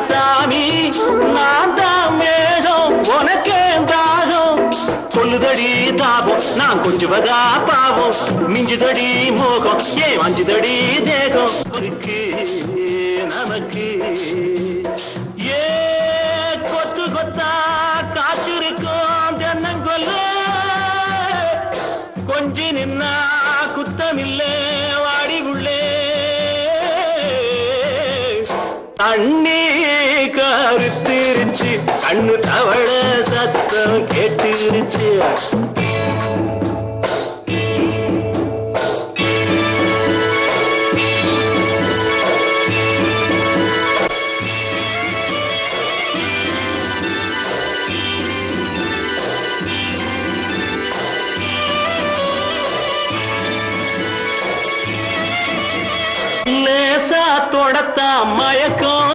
சாமி நான் தான் மேகம் உனக்கே தாகம் சொல்லுதடி தாபம் நான் கொஞ்சுவதா பாவம் மிஞ்சுதடி மோகம் ஏன் வஞ்சுதடி தேகம் இருக்கு நமக்கு ஏ கொத்து கொத்தா காற்றிருக்கும் தென்னங்கொல்ல கொஞ்சி நின்னா குத்தமில்லே வாடி உள்ளே தண்ணி கருத்திருச்சு கண்ணு தவள சத்தம் கேட்டுருச்சு லேசா தொடத்தா மயக்கம்